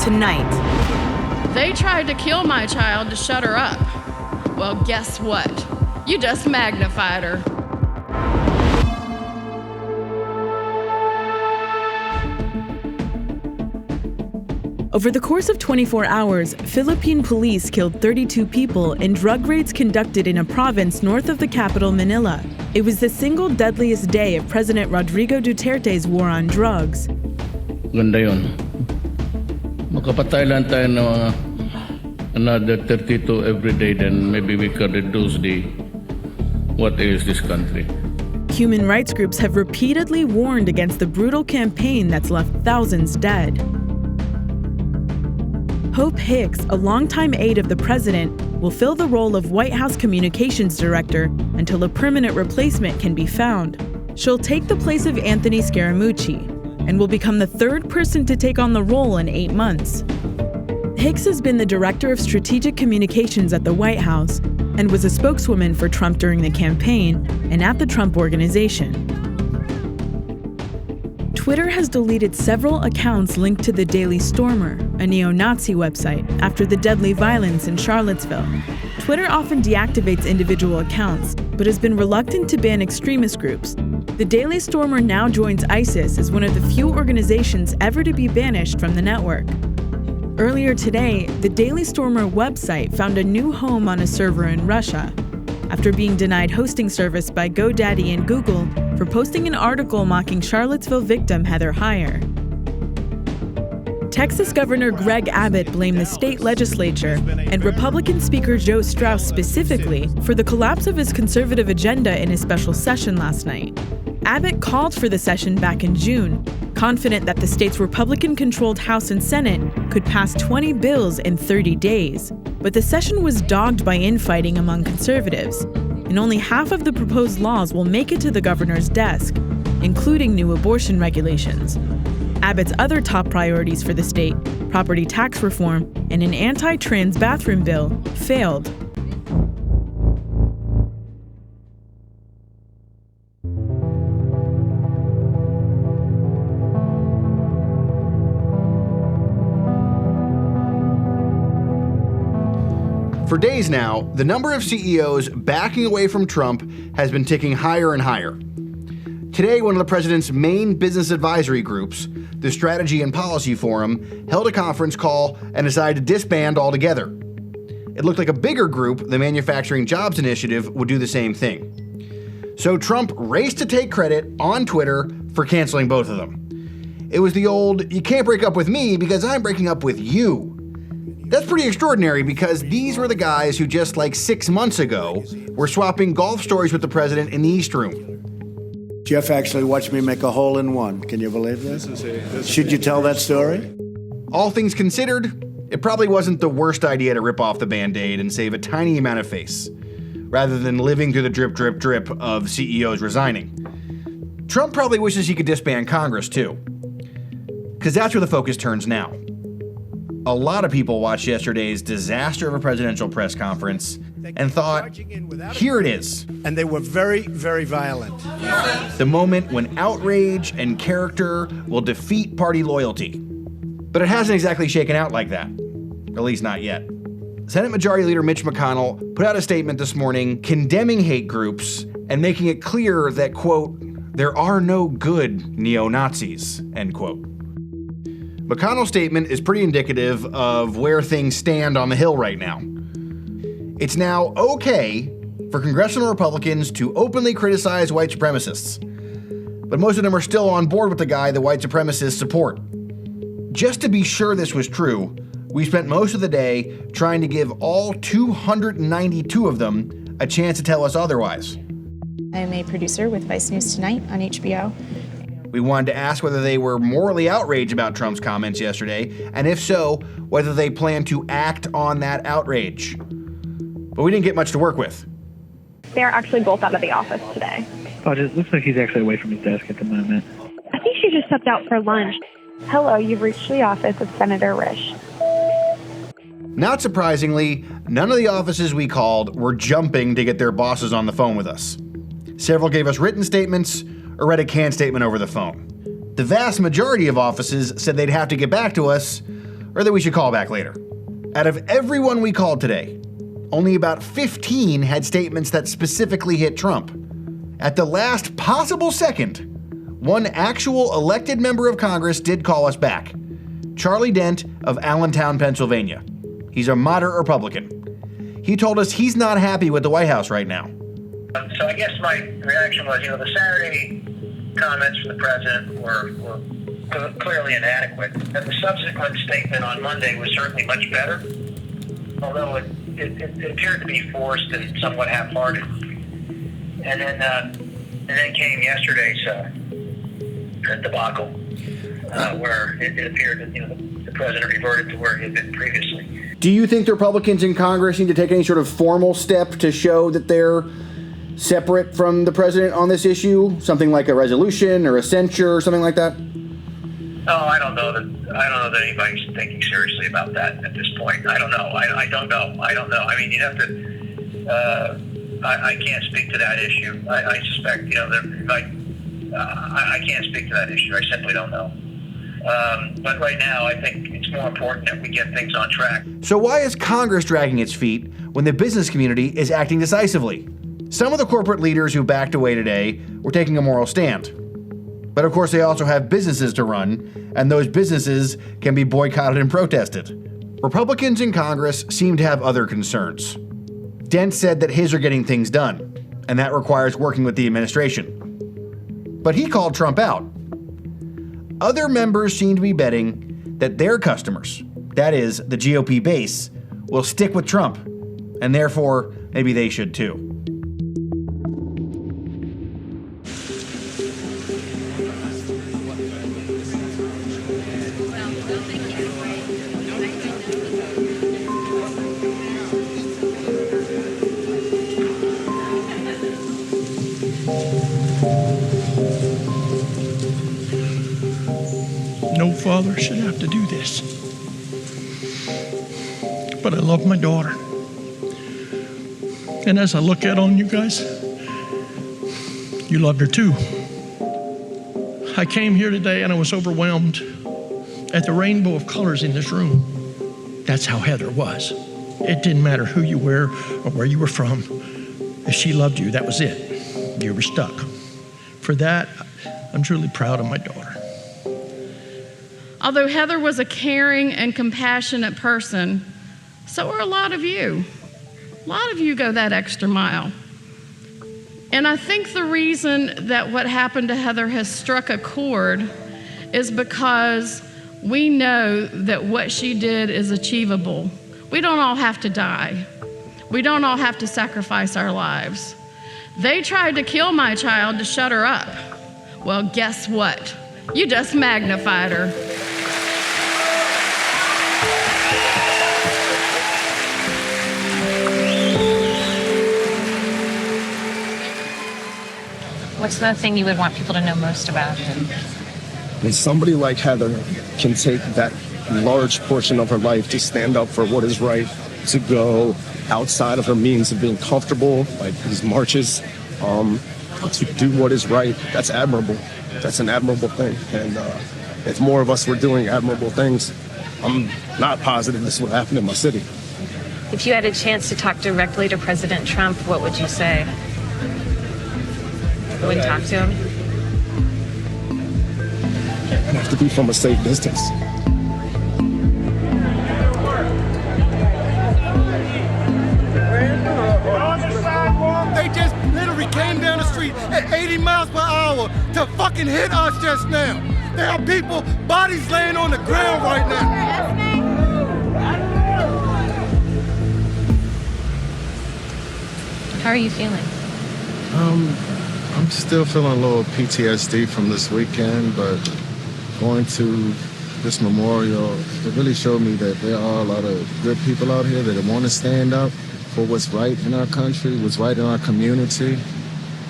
tonight. They tried to kill my child to shut her up. Well, guess what? You just magnified her. Over the course of 24 hours, Philippine police killed 32 people in drug raids conducted in a province north of the capital, Manila. It was the single deadliest day of President Rodrigo Duterte's war on drugs. Ganda yun. Makapatay lang tayo ng another 32 every day, then maybe we can reduce what is this country. Human rights groups have repeatedly warned against the brutal campaign that's left thousands dead. Hope Hicks, a longtime aide of the president, will fill the role of White House Communications Director until a permanent replacement can be found. She'll take the place of Anthony Scaramucci and will become the third person to take on the role in 8 months. Hicks has been the Director of Strategic Communications at the White House and was a spokeswoman for Trump during the campaign and at the Trump Organization. Twitter has deleted several accounts linked to the Daily Stormer, a neo-Nazi website, after the deadly violence in Charlottesville. Twitter often deactivates individual accounts, but has been reluctant to ban extremist groups. The Daily Stormer now joins ISIS as one of the few organizations ever to be banished from the network. Earlier today, the Daily Stormer website found a new home on a server in Russia, after being denied hosting service by GoDaddy and Google for posting an article mocking Charlottesville victim Heather Heyer. Texas Governor Greg Abbott blamed the state legislature and Republican Speaker Joe Straus specifically for the collapse of his conservative agenda in his special session last night. Abbott called for the session back in June, confident that the state's Republican-controlled House and Senate could pass 20 bills in 30 days. But the session was dogged by infighting among conservatives, and only half of the proposed laws will make it to the governor's desk, including new abortion regulations. Abbott's other top priorities for the state, property tax reform and an anti-trans bathroom bill, failed. For days now, the number of CEOs backing away from Trump has been ticking higher and higher. Today, one of the president's main business advisory groups, the Strategy and Policy Forum, held a conference call and decided to disband altogether. It looked like a bigger group, the Manufacturing Jobs Initiative, would do the same thing. So Trump raced to take credit on Twitter for canceling both of them. It was the old, you can't break up with me because I'm breaking up with you. That's pretty extraordinary because these were the guys who just like 6 months ago were swapping golf stories with the president in the East Room. Jeff actually watched me make a hole-in-one. Can you believe that? Should you tell that story? All things considered, it probably wasn't the worst idea to rip off the Band-Aid and save a tiny amount of face, rather than living through the drip, drip, drip of CEOs resigning. Trump probably wishes he could disband Congress too, because that's where the focus turns now. A lot of people watched yesterday's disaster of a presidential press conference and thought, here it is. And they were very, very violent. The moment when outrage and character will defeat party loyalty. But it hasn't exactly shaken out like that, at least not yet. Senate Majority Leader Mitch McConnell put out a statement this morning condemning hate groups and making it clear that, quote, there are no good neo-Nazis, end quote. McConnell's statement is pretty indicative of where things stand on the Hill right now. It's now okay for congressional Republicans to openly criticize white supremacists, but most of them are still on board with the guy the white supremacists support. Just to be sure this was true, we spent most of the day trying to give all 292 of them a chance to tell us otherwise. I'm a producer with Vice News Tonight on HBO. We wanted to ask whether they were morally outraged about Trump's comments yesterday, and if so, whether they plan to act on that outrage. But we didn't get much to work with. They're actually both out of the office today. Oh, it looks like he's actually away from his desk at the moment. I think she just stepped out for lunch. Hello, you've reached the office of Senator Risch. Not surprisingly, none of the offices we called were jumping to get their bosses on the phone with us. Several gave us written statements or read a canned statement over the phone. The vast majority of offices said they'd have to get back to us, or that we should call back later. Out of everyone we called today, only about 15 had statements that specifically hit Trump. At the last possible second, one actual elected member of Congress did call us back. Charlie Dent of Allentown, Pennsylvania. He's a moderate Republican. He told us he's not happy with the White House right now. So I guess my reaction was, the Saturday comments from the president were clearly inadequate. And the subsequent statement on Monday was certainly much better, although it appeared to be forced and somewhat half-hearted. And then came yesterday's debacle, where it appeared that the president reverted to where he had been previously. Do you think the Republicans in Congress need to take any sort of formal step to show that they're separate from the president on this issue? Something like a resolution or a censure or something like that? No, I don't know that anybody's thinking seriously about that at this point. I don't know. I don't know. I mean, you'd have to. I can't speak to that issue. I suspect, I can't speak to that issue. I simply don't know. But right now, I think it's more important that we get things on track. So why is Congress dragging its feet when the business community is acting decisively? Some of the corporate leaders who backed away today were taking a moral stand. But of course, they also have businesses to run, and those businesses can be boycotted and protested. Republicans in Congress seem to have other concerns. Dent said that his are getting things done, and that requires working with the administration. But he called Trump out. Other members seem to be betting that their customers, that is, the GOP base, will stick with Trump, and therefore, maybe they should too. No father should have to do this. But I love my daughter. And as I look out on you guys, you loved her too. I came here today and I was overwhelmed at the rainbow of colors in this room. That's how Heather was. It didn't matter who you were or where you were from. If she loved you, that was it. You were stuck. For that, I'm truly proud of my daughter. Although Heather was a caring and compassionate person, so are a lot of you. A lot of you go that extra mile. And I think the reason that what happened to Heather has struck a chord is because we know that what she did is achievable. We don't all have to die. We don't all have to sacrifice our lives. They tried to kill my child to shut her up. Well, guess what? You just magnified her. What's the thing you would want people to know most about him? When somebody like Heather can take that large portion of her life to stand up for what is right, to go outside of her means of being comfortable, like these marches, to do what is right, that's admirable. That's an admirable thing. And if more of us were doing admirable things, I'm not positive this would happen in my city. If you had a chance to talk directly to President Trump, what would you say? You wouldn't talk to him? I'd have to be from a safe distance. They just literally came down the street at 80 miles per hour to fucking hit us just now. There are people, bodies laying on the ground right now. How are you feeling? I'm still feeling a little PTSD from this weekend, but going to this memorial, it really showed me that there are a lot of good people out here that want to stand up for what's right in our country, what's right in our community.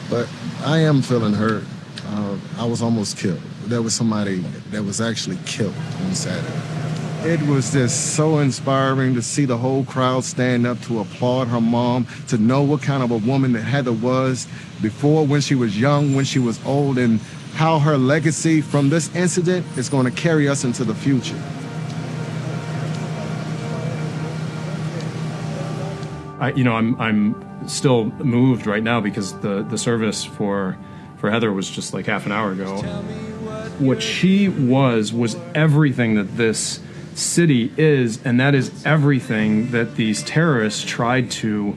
But I am feeling hurt. I was almost killed. There was somebody that was actually killed on Saturday. It was just so inspiring to see the whole crowd stand up to applaud her mom, to know what kind of a woman that Heather was before, when she was young, when she was old, and how her legacy from this incident is going to carry us into the future. I'm still moved right now because the service for Heather was just like half an hour ago. What she was everything that this city is, and that is everything that these terrorists tried to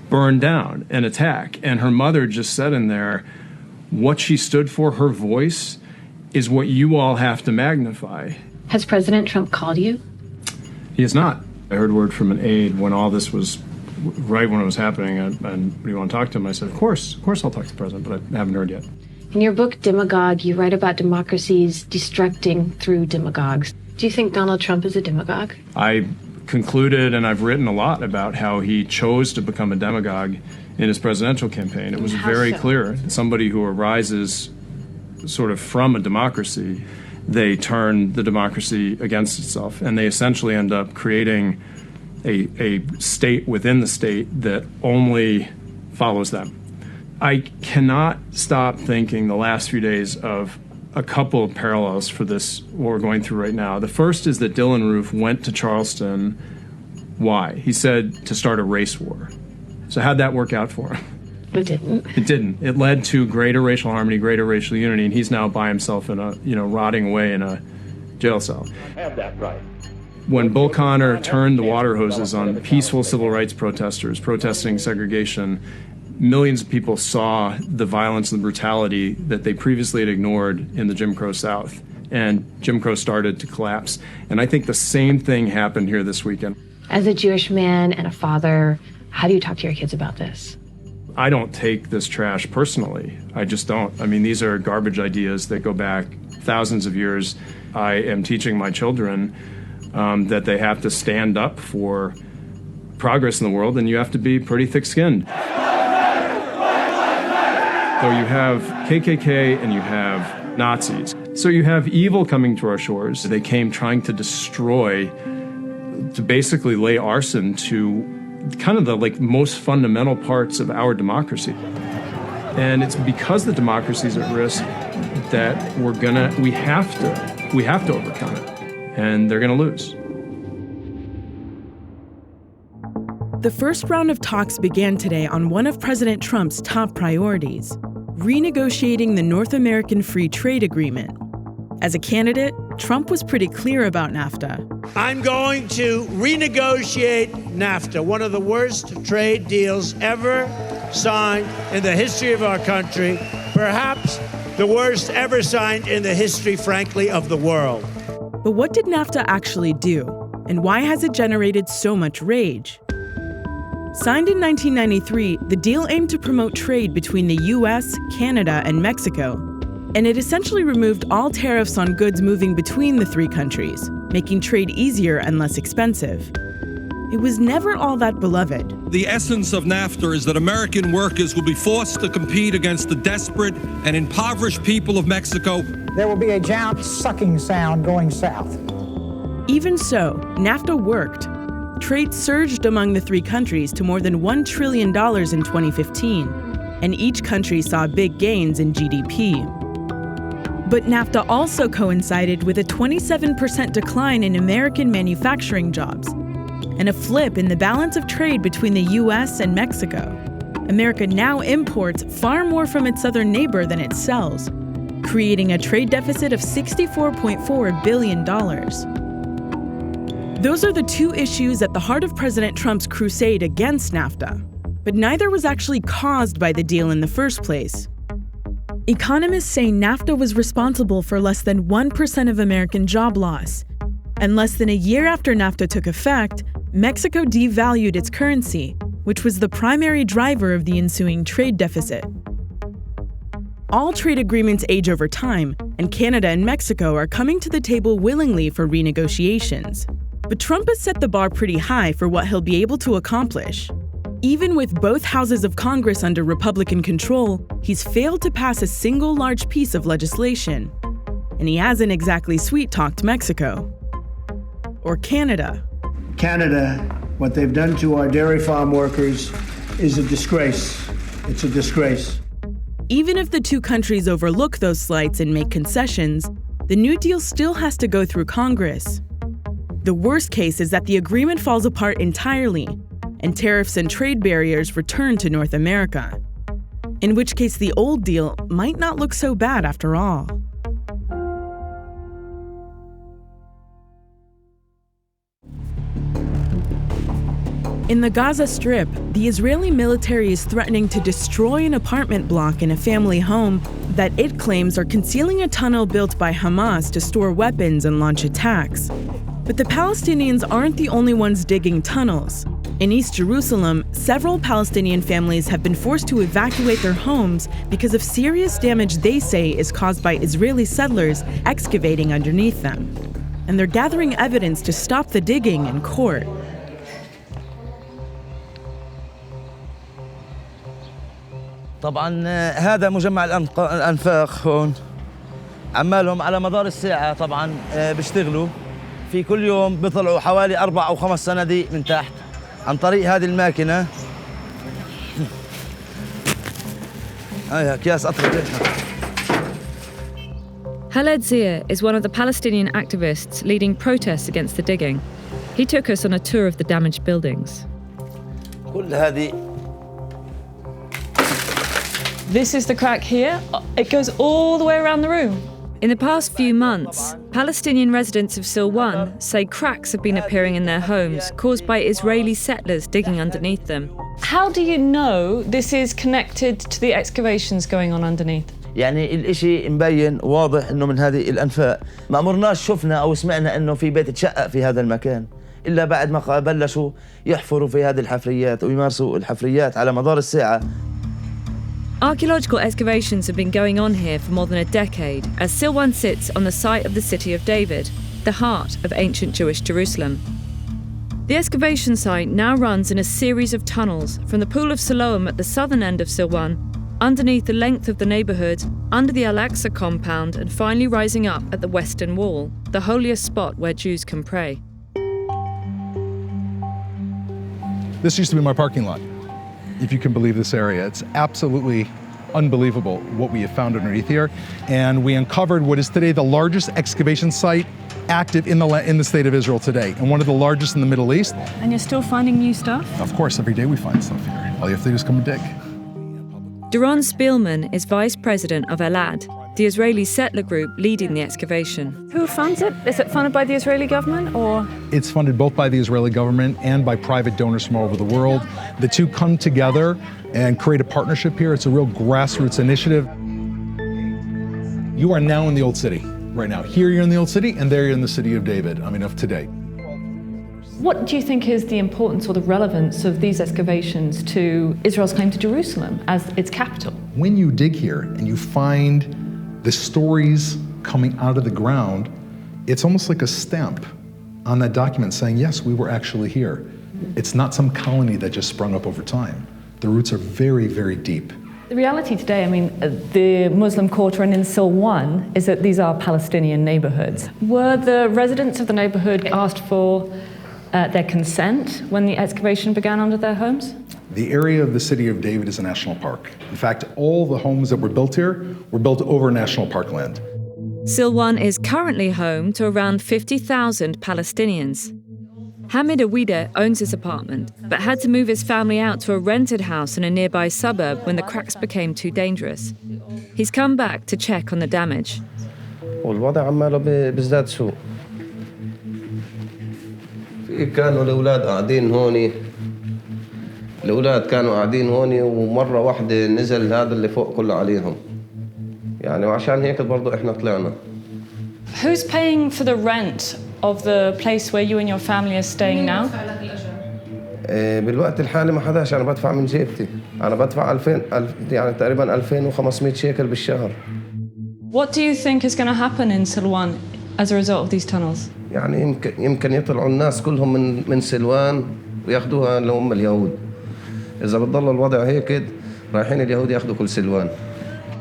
burn down and attack. And her mother just said in there, what she stood for, her voice, is what you all have to magnify. Has President Trump called you? He has not. I heard word from an aide when all this was, right when it was happening, and do you want to talk to him? I said, of course I'll talk to the president, but I haven't heard yet. In your book, Demagogue, you write about democracies destructing through demagogues. Do you think Donald Trump is a demagogue? I concluded, and I've written a lot about how he chose to become a demagogue in his presidential campaign. It was very clear. Somebody who arises sort of from a democracy, they turn the democracy against itself, and they essentially end up creating a state within the state that only follows them. I cannot stop thinking the last few days of a couple of parallels for this, what we're going through right now. The first is that Dylan Roof went to Charleston. Why? He said to start a race war. So how'd that work out for him? It didn't. It didn't. It led to greater racial harmony, greater racial unity, and he's now by himself in a, rotting away in a jail cell. I have that right. When Bull Connor turned the water hoses on peaceful civil rights protesters protesting segregation, millions of people saw the violence and the brutality that they previously had ignored in the Jim Crow South, and Jim Crow started to collapse. And I think the same thing happened here this weekend. As a Jewish man and a father, how do you talk to your kids about this? I don't take this trash personally. I just don't. I mean, these are garbage ideas that go back thousands of years. I am teaching my children that they have to stand up for progress in the world, and you have to be pretty thick-skinned. So you have KKK and you have Nazis. So you have evil coming to our shores. They came trying to destroy, to basically lay arson to kind of the most fundamental parts of our democracy. And it's because the democracy is at risk that we have to overcome it. And they're gonna lose. The first round of talks began today on one of President Trump's top priorities, renegotiating the North American Free Trade Agreement. As a candidate, Trump was pretty clear about NAFTA. I'm going to renegotiate NAFTA, one of the worst trade deals ever signed in the history of our country, perhaps the worst ever signed in the history, frankly, of the world. But what did NAFTA actually do, and why has it generated so much rage? Signed in 1993, the deal aimed to promote trade between the US, Canada, and Mexico, and it essentially removed all tariffs on goods moving between the three countries, making trade easier and less expensive. It was never all that beloved. The essence of NAFTA is that American workers will be forced to compete against the desperate and impoverished people of Mexico. There will be a giant sucking sound going south. Even so, NAFTA worked. Trade surged among the three countries to more than $1 trillion in 2015, and each country saw big gains in GDP. But NAFTA also coincided with a 27% decline in American manufacturing jobs, and a flip in the balance of trade between the US and Mexico. America now imports far more from its southern neighbor than it sells, creating a trade deficit of $64.4 billion. Those are the two issues at the heart of President Trump's crusade against NAFTA, but neither was actually caused by the deal in the first place. Economists say NAFTA was responsible for less than 1% of American job loss, and less than a year after NAFTA took effect, Mexico devalued its currency, which was the primary driver of the ensuing trade deficit. All trade agreements age over time, and Canada and Mexico are coming to the table willingly for renegotiations. But Trump has set the bar pretty high for what he'll be able to accomplish. Even with both houses of Congress under Republican control, he's failed to pass a single large piece of legislation. And he hasn't exactly sweet-talked Mexico. Or Canada. Canada, what they've done to our dairy farm workers is a disgrace. It's a disgrace. Even if the two countries overlook those slights and make concessions, the New Deal still has to go through Congress. The worst case is that the agreement falls apart entirely, and tariffs and trade barriers return to North America. In which case the old deal might not look so bad after all. In the Gaza Strip, the Israeli military is threatening to destroy an apartment block in a family home that it claims are concealing a tunnel built by Hamas to store weapons and launch attacks. But the Palestinians aren't the only ones digging tunnels. In East Jerusalem, several Palestinian families have been forced to evacuate their homes because of serious damage they say is caused by Israeli settlers excavating underneath them. And they're gathering evidence to stop the digging in court. طبعا هذا مجمع الأنفاق هون عمالهم على مدار الساعة طبعا بيشتغلوا في كل يوم بيطلعوا حوالي 4 أو 5 صناديق من تحت عن طريق هذه الماكينة. هاي أكياس أطرق. Khaled Zia is one of the Palestinian activists leading protests against the digging. He took us on a tour of the damaged buildings. كل هذه This is the crack here. It goes all the way around the room. In the past few months, Palestinian residents of Silwan say cracks have been appearing in their homes caused by Israeli settlers digging underneath them. How do you know this is connected to the excavations going on underneath? يعني الاشي مبين واضح انه من هذه الانفاق ما عمرناش شفنا او سمعنا انه في بيت تشقق في هذا المكان الا بعد ما بلشوا يحفروا في هذه الحفريات ويمارسوا الحفريات على مدار الساعة. Archaeological excavations have been going on here for more than a decade, as Silwan sits on the site of the city of David, the heart of ancient Jewish Jerusalem. The excavation site now runs in a series of tunnels from the Pool of Siloam at the southern end of Silwan, underneath the length of the neighbourhood, under the Al-Aqsa compound, and finally rising up at the western wall, the holiest spot where Jews can pray. This used to be my parking lot. If you can believe this area. It's absolutely unbelievable what we have found underneath here. And we uncovered what is today the largest excavation site active in the state of Israel today, and one of the largest in the Middle East. And you're still finding new stuff? Of course, every day we find stuff here. All you have to do is come and dig. Doron Spielman is vice president of Elad, the Israeli settler group leading the excavation. Who funds it? Is it funded by the Israeli government or? It's funded both by the Israeli government and by private donors from all over the world. The two come together and create a partnership here. It's a real grassroots initiative. You are now in the old city, right now. Here you're in the old city, and there you're in the city of David, of today. What do you think is the importance or the relevance of these excavations to Israel's claim to Jerusalem as its capital? When you dig here and you find the stories coming out of the ground, it's almost like a stamp on that document saying, yes, we were actually here. It's not some colony that just sprung up over time. The roots are very, very deep. The reality today, the Muslim quarter and in Silwan is that these are Palestinian neighborhoods. Were the residents of the neighborhood asked for their consent when the excavation began under their homes? The area of the city of David is a national park. In fact, all the homes that were built here were built over national park land. Silwan is currently home to around 50,000 Palestinians. Hamid Awida owns his apartment, but had to move his family out to a rented house in a nearby suburb when the cracks became too dangerous. He's come back to check on the damage. والوضع عماله بيزداد سوء. كانوا الأولاد قاعدين هوني. الأولاد كانوا قاعدين هوني ومرة واحدة نزل هذا اللي فوق كله عليهم. وعشان هيك برضو إحنا طلعنا. Who's paying for the rent of the place where you and your family are staying now? بالوقت الحالي ما حداش. أنا بدفع من جيبتي. أنا بدفع 2000 تقريبا 2500 شيكل بالشهر. What do you think is going to happen in Silwan as a result of these tunnels? يمكن يطلعوا الناس كلهم من سلوان وياخذوها لهم اليهود. إذا بتضل الوضع هيك رايحين اليهود ياخذوا كل سلوان.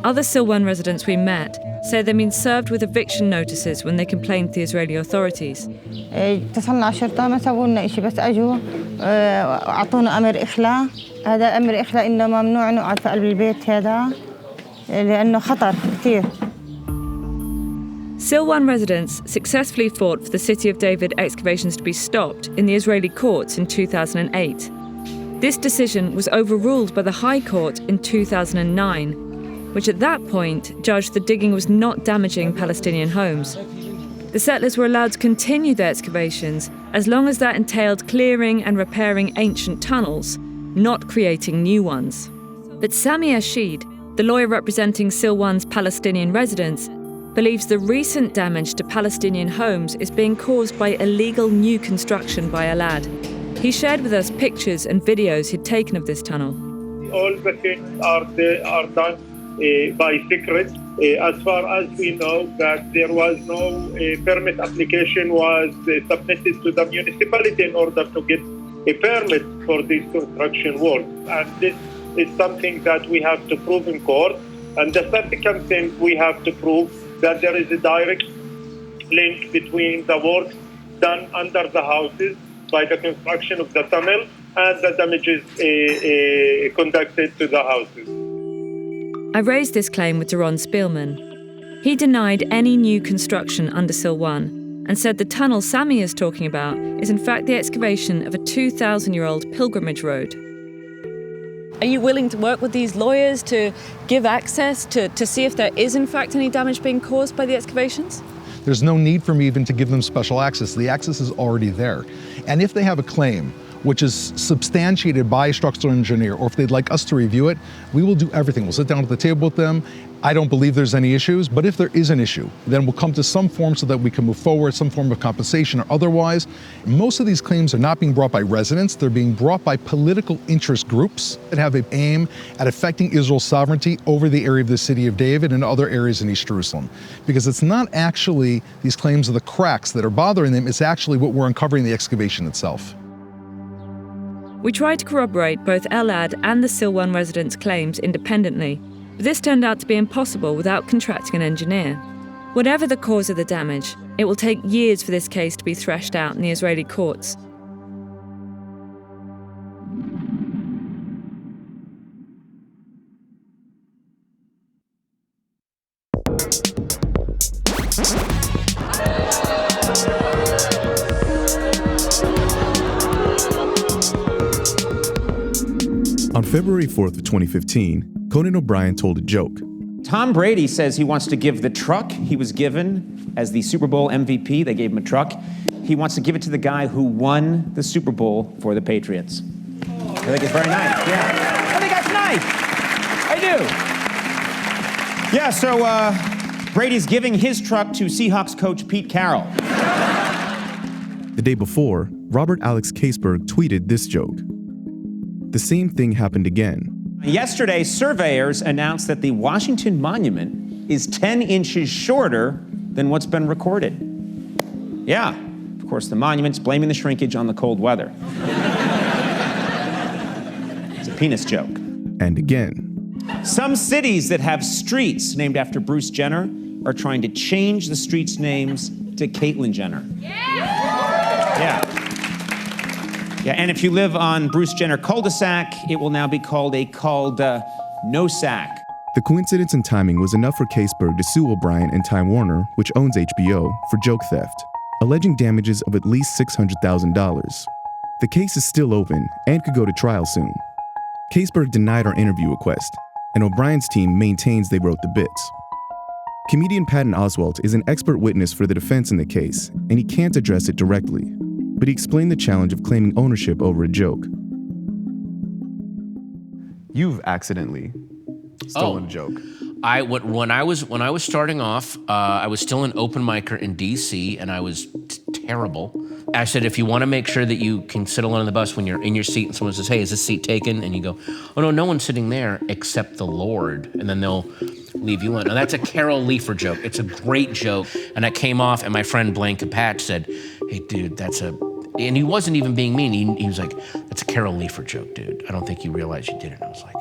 Other Silwan residents we met say they've been served with eviction notices when they complained to the Israeli authorities. اتصلنا على الشرطة ما سووا لنا شيء بس أجوا أعطونا أمر إخلاء. هذا أمر إخلاء إنه ممنوع نقعد في قلب البيت هذا لأنه خطر كثير. Silwan residents successfully fought for the City of David excavations to be stopped in the Israeli courts in 2008. This decision was overruled by the High Court in 2009, which at that point judged the digging was not damaging Palestinian homes. The settlers were allowed to continue their excavations as long as that entailed clearing and repairing ancient tunnels, not creating new ones. But Sami Ashid, the lawyer representing Silwan's Palestinian residents, believes the recent damage to Palestinian homes is being caused by illegal new construction by Alad. He shared with us pictures and videos he'd taken of this tunnel. All the things are done by secret. As far as we know, that there was no permit application was submitted to the municipality in order to get a permit for these construction works. And this is something that we have to prove in court. And the second thing we have to prove that there is a direct link between the works done under the houses by the construction of the tunnel and the damages conducted to the houses. I raised this claim with Doron Spielman. He denied any new construction under Silwan and said the tunnel Sami is talking about is in fact the excavation of a 2,000-year-old pilgrimage road. Are you willing to work with these lawyers to give access to see if there is in fact any damage being caused by the excavations? There's no need for me even to give them special access. The access is already there. And if they have a claim which is substantiated by a structural engineer, or if they'd like us to review it, we will do everything. We'll sit down at the table with them. I don't believe there's any issues, but if there is an issue, then we'll come to some form so that we can move forward, some form of compensation or otherwise. Most of these claims are not being brought by residents, they're being brought by political interest groups that have an aim at affecting Israel's sovereignty over the area of the city of David and other areas in East Jerusalem. Because it's not actually these claims of the cracks that are bothering them, it's actually what we're uncovering in the excavation itself. We tried to corroborate both Elad and the Silwan residents' claims independently, but this turned out to be impossible without contracting an engineer. Whatever the cause of the damage, it will take years for this case to be threshed out in the Israeli courts. On February 4th of 2015, Conan O'Brien told a joke. Tom Brady says he wants to give the truck he was given as the Super Bowl MVP, they gave him a truck, he wants to give it to the guy who won the Super Bowl for the Patriots. I think it's very nice, yeah. I think that's nice. I do. Yeah, so Brady's giving his truck to Seahawks coach Pete Carroll. The day before, Robert Alex Caseberg tweeted this joke. The same thing happened again. Yesterday, surveyors announced that the Washington Monument is 10 inches shorter than what's been recorded. Yeah, of course, the monument's blaming the shrinkage on the cold weather. It's a penis joke. And again. Some cities that have streets named after Bruce Jenner are trying to change the streets' names to Caitlyn Jenner. Yeah. Yeah, and if you live on Bruce Jenner cul-de-sac, it will now be called a cul-de-no-sac. The coincidence in timing was enough for Caseberg to sue O'Brien and Time Warner, which owns HBO, for joke theft, alleging damages of at least $600,000. The case is still open and could go to trial soon. Caseberg denied our interview request, and O'Brien's team maintains they wrote the bits. Comedian Patton Oswalt is an expert witness for the defense in the case, and he can't address it directly. But he explained the challenge of claiming ownership over a joke. You've accidentally stolen a joke. When I was starting off, I was still an open micer in DC, and I was terrible. I said, if you want to make sure that you can sit alone on the bus when you're in your seat and someone says, hey, is this seat taken? And you go, oh no one's sitting there except the Lord. And then they'll leave you alone. Now that's a Carol Leifer joke. It's a great joke. And I came off and my friend Blaine Capatch said, hey dude, and he wasn't even being mean. He was like, that's a Carol Leifer joke, dude. I don't think you realize you did it. And I was like,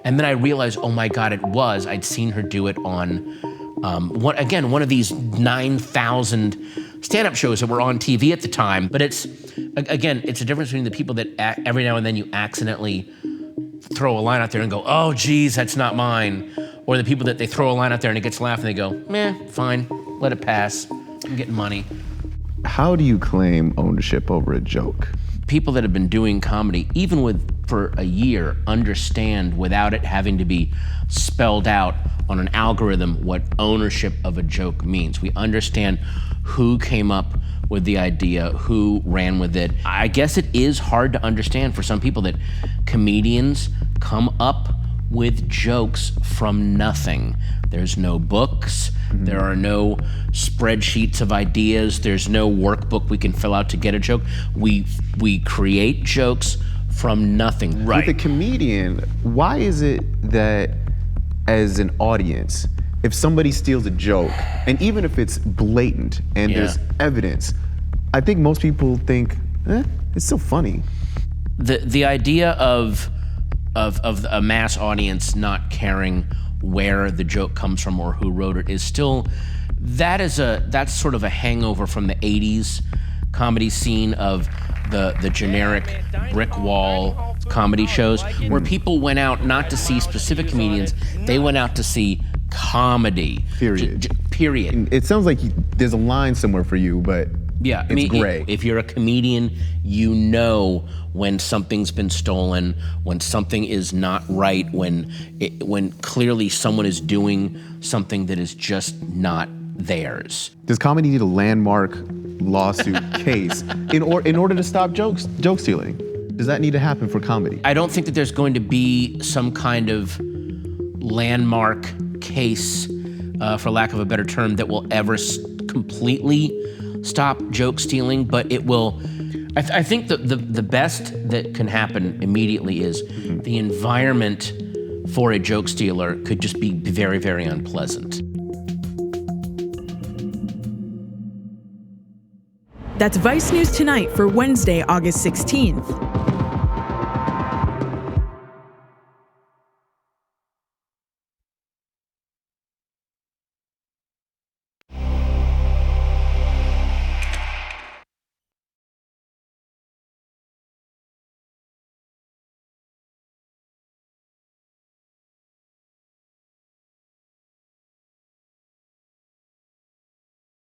and then I realized, oh my God, I'd seen her do it on, one of these 9,000 stand-up shows that were on TV at the time. But it's a difference between the people that every now and then you accidentally throw a line out there and go, oh geez, that's not mine. Or the people that they throw a line out there and it gets laughed and they go, meh, fine, let it pass. I'm getting money. How do you claim ownership over a joke? People that have been doing comedy, even with for a year, understand without it having to be spelled out on an algorithm what ownership of a joke means. We understand who came up with the idea, who ran with it. I guess it is hard to understand for some people that comedians come up with jokes from nothing. There's no books, there are no spreadsheets of ideas, there's no workbook we can fill out to get a joke. We create jokes from nothing. With a comedian, why is it that as an audience, if somebody steals a joke, and even if it's blatant and there's evidence, I think most people think, it's so funny. The idea of a mass audience not caring where the joke comes from or who wrote it is still, that's sort of a hangover from the 80s comedy scene of the generic brick wall comedy shows where people went out not to see specific comedians, they went out to see comedy. Period. Period. It sounds like there's a line somewhere for you, but yeah, it's gray. If you're a comedian, you know when something's been stolen, when something is not right, when clearly someone is doing something that is just not theirs. Does comedy need a landmark lawsuit case in order to stop joke stealing? Does that need to happen for comedy? I don't think that there's going to be some kind of landmark case, for lack of a better term, that will ever completely stop joke stealing, but it will. I think the best that can happen immediately is the environment for a joke stealer could just be very, very unpleasant. That's Vice News Tonight for Wednesday, August 16th.